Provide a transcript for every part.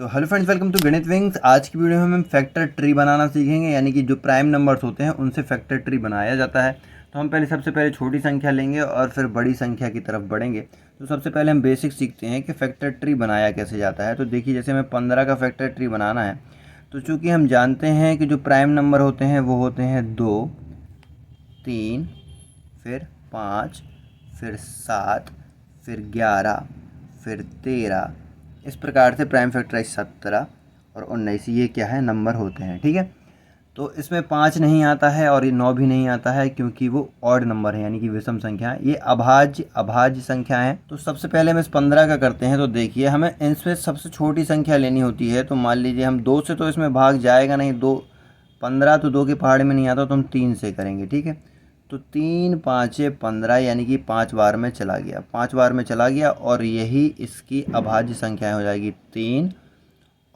तो hello friends, welcome to गणित wings. आज की वीडियो में हम फैक्टर ट्री बनाना सीखेंगे, यानी कि जो प्राइम नंबर्स होते हैं उनसे फैक्टर ट्री बनाया जाता है। तो हम सबसे पहले छोटी संख्या लेंगे और फिर बड़ी संख्या की तरफ बढ़ेंगे। तो सबसे पहले हम बेसिक सीखते हैं कि फैक्टर ट्री बनाया कैसे जाता है। तो देखिए, जैसे हमें 15 का फैक्टर ट्री बनाना है, तो चूँकि हम जानते हैं कि जो प्राइम नंबर होते हैं वो होते हैं 2, 3, फिर 5, फिर 7, फिर 11, फिर 13। इस प्रकार से प्राइम फैक्टराइज 17 और 19 ये क्या है, नंबर होते हैं। ठीक है, तो इसमें 5 नहीं आता है और ये 9 भी नहीं आता है, क्योंकि वो ऑड नंबर है, यानी कि विषम संख्या है। ये अभाज्य संख्या है। तो सबसे पहले हम इस 15 का करते हैं। तो देखिए, हमें इनमें सबसे छोटी संख्या लेनी होती है। तो मान लीजिए हम 2 से तो इसमें भाग जाएगा नहीं, 15 तो 2 के पहाड़ में नहीं आता, तो हम 3 से करेंगे। ठीक है, तो 3 5 15, यानी कि 5 बार में चला गया, 5 बार में चला गया, और यही इसकी अभाज्य संख्याएं हो जाएगी 3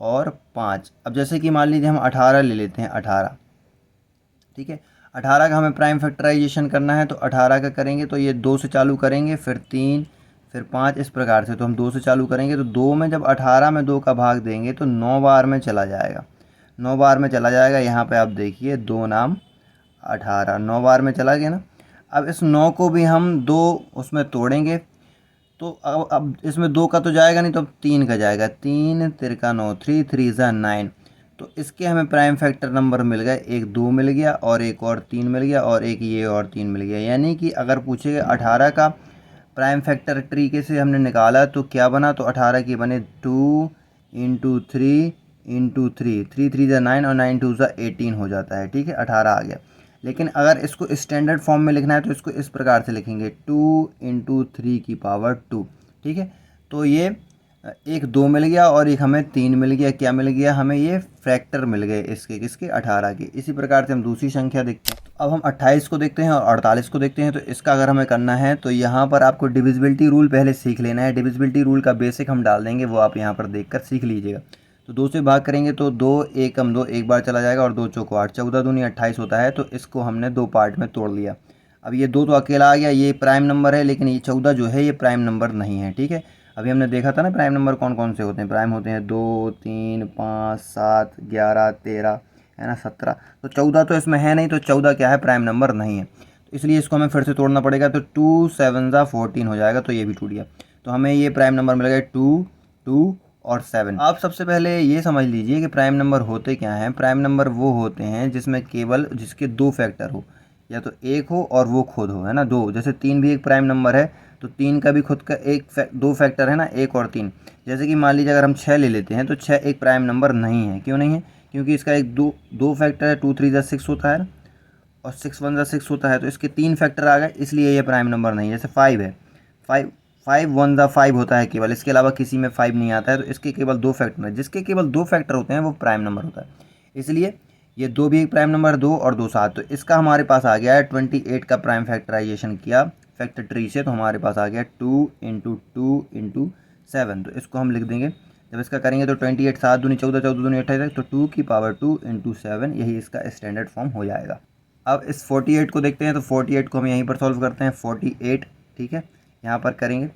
और 5। अब जैसे कि मान लीजिए हम 18 ले लेते हैं, 18। ठीक है, 18 का हमें प्राइम फैक्टराइजेशन करना है। तो 18 का करेंगे तो ये 2 से चालू करेंगे, फिर 3, फिर 5, इस प्रकार से। तो हम 2 से चालू करेंगे, तो 2 में जब 18 में 2 का भाग देंगे तो 9 बार में चला जाएगा, 9 बार में चला जाएगा। यहाँ पे आप देखिए, 2 नाम 18, 9 बार में चला गया ना। अब इस 9 को भी हम 2 उसमें तोड़ेंगे, तो अब इसमें 2 का तो जाएगा नहीं, तो अब 3 का जाएगा। 3 तिरका 9, 3 3 ज़ा 9। तो इसके हमें प्राइम फैक्टर नंबर मिल गए, एक 2 मिल गया और एक और 3 मिल गया और एक ये और 3 मिल गया। यानी कि अगर पूछेगा 18 का प्राइम फैक्टर तरीके से हमने निकाला तो क्या बना, तो 18 की बने 2 इंटू 3 इंटू 3, 3 3 ज़ा 9 और 9 2 ज़ा 18 हो जाता है। ठीक है, 18 आ गया। लेकिन अगर इसको स्टैंडर्ड फॉर्म में लिखना है तो इसको इस प्रकार से लिखेंगे, 2 इंटू 3 की पावर 2। ठीक है, तो ये एक 2 मिल गया और एक हमें 3 मिल गया। क्या मिल गया हमें, ये फैक्टर मिल गए इसके, किसके, 18 के। इसी प्रकार से हम दूसरी संख्या देखते हैं। तो अब हम 28 को देखते हैं और 48 को देखते हैं। तो इसका अगर हमें करना है तो यहाँ पर आपको डिविजिबिलिटी रूल पहले सीख लेना है। डिविजिबिलिटी रूल का बेसिक हम डाल देंगे, वो आप यहाँ पर देखकर सीख लीजिएगा। तो 2 से भाग करेंगे तो 2 एकम 2 एक बार चला जाएगा और 2 चौको 8, 14 दूनी 28 होता है। तो इसको हमने 2 पार्ट में तोड़ लिया। अब ये 2 तो अकेला आ गया, ये प्राइम नंबर है, लेकिन ये 14 जो है ये प्राइम नंबर नहीं है। ठीक है, अभी हमने देखा था ना प्राइम नंबर कौन कौन से होते हैं। प्राइम होते हैं 2 3 5 7 11 13, है ना, 17। तो 14 तो इसमें है नहीं, तो 14 क्या है, प्राइम नंबर नहीं है। तो इसलिए इसको हमें फिर से तोड़ना पड़ेगा। तो 2 7 ज़ा 14 हो जाएगा, तो ये भी टूट गया। तो हमें ये प्राइम नंबर मिल गया 2 2 और 7। आप सबसे पहले ये समझ लीजिए कि प्राइम नंबर होते क्या हैं। प्राइम नंबर वो होते हैं जिसमें केवल जिसके 2 फैक्टर हो, या तो एक हो और वो खुद हो, है ना, 2। जैसे 3 भी एक प्राइम नंबर है, तो 3 का भी खुद का 2 फैक्टर है ना, 1 और 3। जैसे कि मान लीजिए अगर हम 6 ले लेते हैं, तो 6 एक प्राइम नंबर नहीं है। क्यों नहीं है, क्योंकि इसका एक दो फैक्टर है, 2 3 ज़ा 6 होता है और 6 1 ज़ा 6 होता है। तो इसके 3 फैक्टर आ गए, इसलिए ये प्राइम नंबर नहीं है। जैसे 5 है, 5 5 1 ज़ा 5 होता है केवल, इसके अलावा किसी में 5 नहीं आता है। तो इसके केवल 2 फैक्टर हैं, जिसके केवल 2 फैक्टर होते हैं वो प्राइम नंबर होता है। इसलिए ये 2 भी एक प्राइम नंबर, 2 और 2 7। तो इसका हमारे पास आ गया है 28 का प्राइम फैक्टराइजेशन किया फैक्टर ट्री से, तो हमारे पास आ गया 2 इंटू 2 इंटू 7। तो इसको हम लिख देंगे, जब इसका करेंगे तो 28 7 दूनी 14, 14 दूनी 28, तो 2 की पावर 2 इंटू 7, यही इसका स्टैंडर्ड फॉर्म हो जाएगा। अब इस 48 को देखते हैं। तो 48 को हम यहीं पर सॉल्व करते हैं, 48। ठीक है, यहाँ पर करेंगे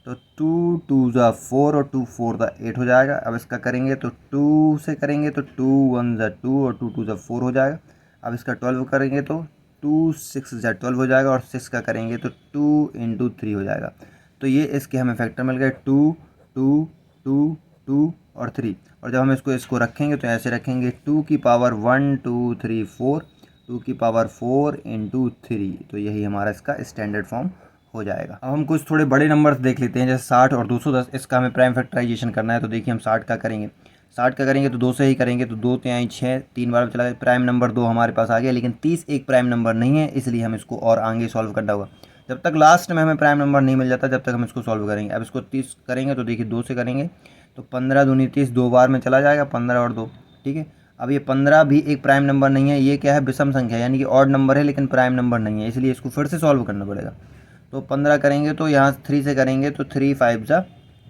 तो 2 2 ज़ा 4 और 2 4 ज़ा 8 हो जाएगा। अब इसका करेंगे तो 2 से करेंगे तो 2 1 ज़ा 2 और 2 2 ज़ा 4 हो जाएगा। अब इसका 12 करेंगे तो 2 6 ज़ा 12 हो जाएगा, और 6 का करेंगे तो 2 इंटू 3 हो जाएगा। तो ये इसके हमें फैक्टर मिल गए, 2 2 2 2 और 3। और जब हम इसको रखेंगे तो ऐसे रखेंगे, 2 की पावर 1 2 3 4, 2 की पावर 4 इंटू 3। तो यही हमारा इसका स्टैंडर्ड फॉर्म हो जाएगा। अब हम कुछ थोड़े बड़े नंबर्स देख लेते हैं, जैसे 60 और 210। इसका हमें प्राइम फैक्टराइजेशन करना है। तो देखिए, हम 60 का करेंगे, 60 का करेंगे तो 2 से ही करेंगे। तो 2 3 6, 3 बार चला गया, प्राइम नंबर 2 हमारे पास आ गया। लेकिन 30 एक प्राइम नंबर नहीं है, इसलिए हम इसको और आगे सॉल्व करना होगा। जब तक लास्ट में हमें प्राइम नंबर नहीं मिल जाता, जब तक हम इसको सॉल्व करेंगे। अब इसको 30 करेंगे तो देखिए, 2 से करेंगे तो 15 दूनी 30, 2 बार में चला जाएगा, 15 और 2। ठीक है, अब ये 15 भी एक प्राइम नंबर नहीं है, ये क्या है, विषम संख्या, यानी कि ऑड नंबर है लेकिन प्राइम नंबर नहीं है, इसलिए इसको फिर से सॉल्व करना पड़ेगा। तो 15 करेंगे तो यहाँ 3 से करेंगे तो 3 5 ज़ा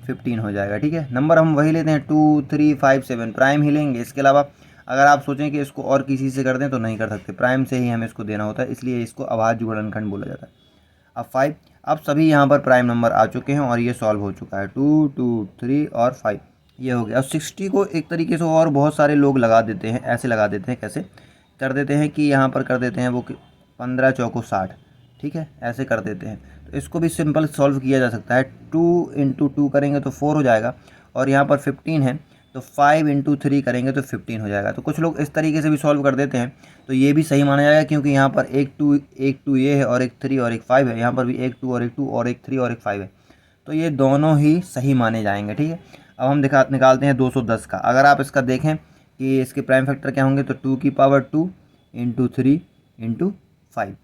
15 हो जाएगा। ठीक है, नंबर हम वही लेते हैं, 2 3 5 7, प्राइम ही लेंगे। इसके अलावा अगर आप सोचें कि इसको और किसी से कर दें तो नहीं कर सकते, प्राइम से ही हमें इसको देना होता है, इसलिए इसको अभाज्य गुणनखंड बोला जाता है। अब 5, अब सभी यहाँ पर प्राइम नंबर आ चुके हैं और ये सॉल्व हो चुका है, 2 2 3 और 5। ये हो गया। और 60 को एक तरीके से और बहुत सारे लोग लगा देते हैं, ऐसे लगा देते हैं, कैसे कर देते हैं कि यहाँ पर कर देते हैं वो 15 चौको 60, ठीक है, ऐसे कर देते हैं। तो इसको भी सिंपल सॉल्व किया जा सकता है। 2 इंटू 2 करेंगे तो 4 हो जाएगा, और यहाँ पर 15 है तो 5 इंटू 3 करेंगे तो 15 हो जाएगा। तो कुछ लोग इस तरीके से भी सॉल्व कर देते हैं, तो ये भी सही माना जाएगा, क्योंकि यहाँ पर एक 2 ये है और एक 3 और एक 5 है, यहाँ पर भी एक 2 और एक 2 और एक 3 और एक 5 है, तो ये दोनों ही सही माने जाएंगे, ठीक है। अब हम निकालते हैं 210 का। अगर आप इसका देखें कि इसके प्राइम फैक्टर क्या होंगे, तो 2 की पावर 2 इंटू 3 इंटू 5,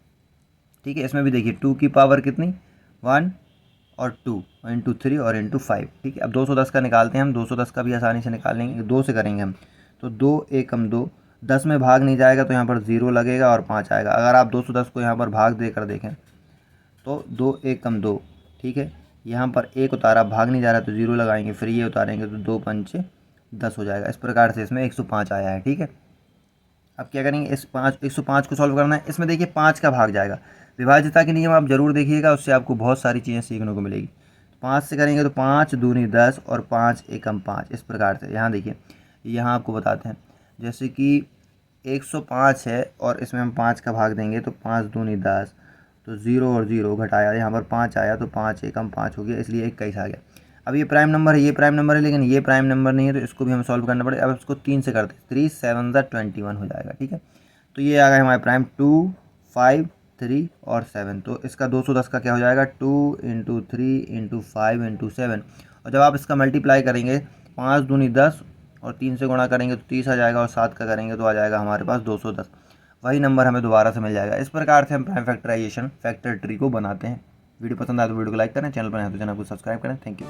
ठीक है। इसमें भी देखिए 2 की पावर कितनी 1 और 2 इंटू 3 और इंटू 5, ठीक है। अब 210 का निकालते हैं हम। 210 का भी आसानी से निकाल लेंगे, 2 से करेंगे हम, तो 2 एकम 2, 10 में भाग नहीं जाएगा तो यहाँ पर 0 लगेगा और 5 आएगा। अगर आप 210 को यहाँ पर भाग देकर देखें तो 2 एकम 2, ठीक है, यहाँ पर एक उतारा, भाग नहीं जा रहा तो 0 लगाएंगे, फिर ये उतारेंगे तो 2 पंचे 10 हो जाएगा। इस प्रकार से इसमें 105 आया है, ठीक है। अब क्या करेंगे, इस 105 को सॉल्व करना है। इसमें देखिए 5 का भाग जाएगा। विभाज्यता के नियम आप जरूर देखिएगा, उससे आपको बहुत सारी चीज़ें सीखने को मिलेगी। 5 से करेंगे तो 5 दूनी 10 और 5 एकम 5, इस प्रकार से। यहाँ देखिए, यहाँ आपको बताते हैं, जैसे कि 105 है और इसमें हम 5 का भाग देंगे तो 5 दूनी 10, तो 0 और 0 घटाया, यहाँ पर 5 आया तो 5 एकम 5 हो गया, इसलिए 21 आ गया। अब ये प्राइम नंबर है, ये प्राइम नंबर है, लेकिन ये प्राइम नंबर नहीं है, तो इसको भी हमें सॉल्व करना पड़ेगा। अब इसको 3 से करते हैं, 3 7 21 हो जाएगा, ठीक है। तो ये आ गया हमारे प्राइम 2 5 3 और 7। तो इसका 210 का क्या हो जाएगा, 2 इंटू 3 इंटू 5 इंटू 7। और जब आप इसका मल्टीप्लाई करेंगे, 5 दूनी 10 और 3 से गुणा करेंगे तो 30 आ जाएगा, और 7 का करेंगे तो आ जाएगा हमारे पास 210। वही नंबर हमें दोबारा से मिल जाएगा। इस प्रकार से हम प्राइम फैक्टराइजेशन फैक्टर ट्री को बनाते हैं। वीडियो पसंद आए तो वीडियो को लाइक करें, चैनल पर नए हैं तो चैनल को सब्सक्राइब करें। Thank you.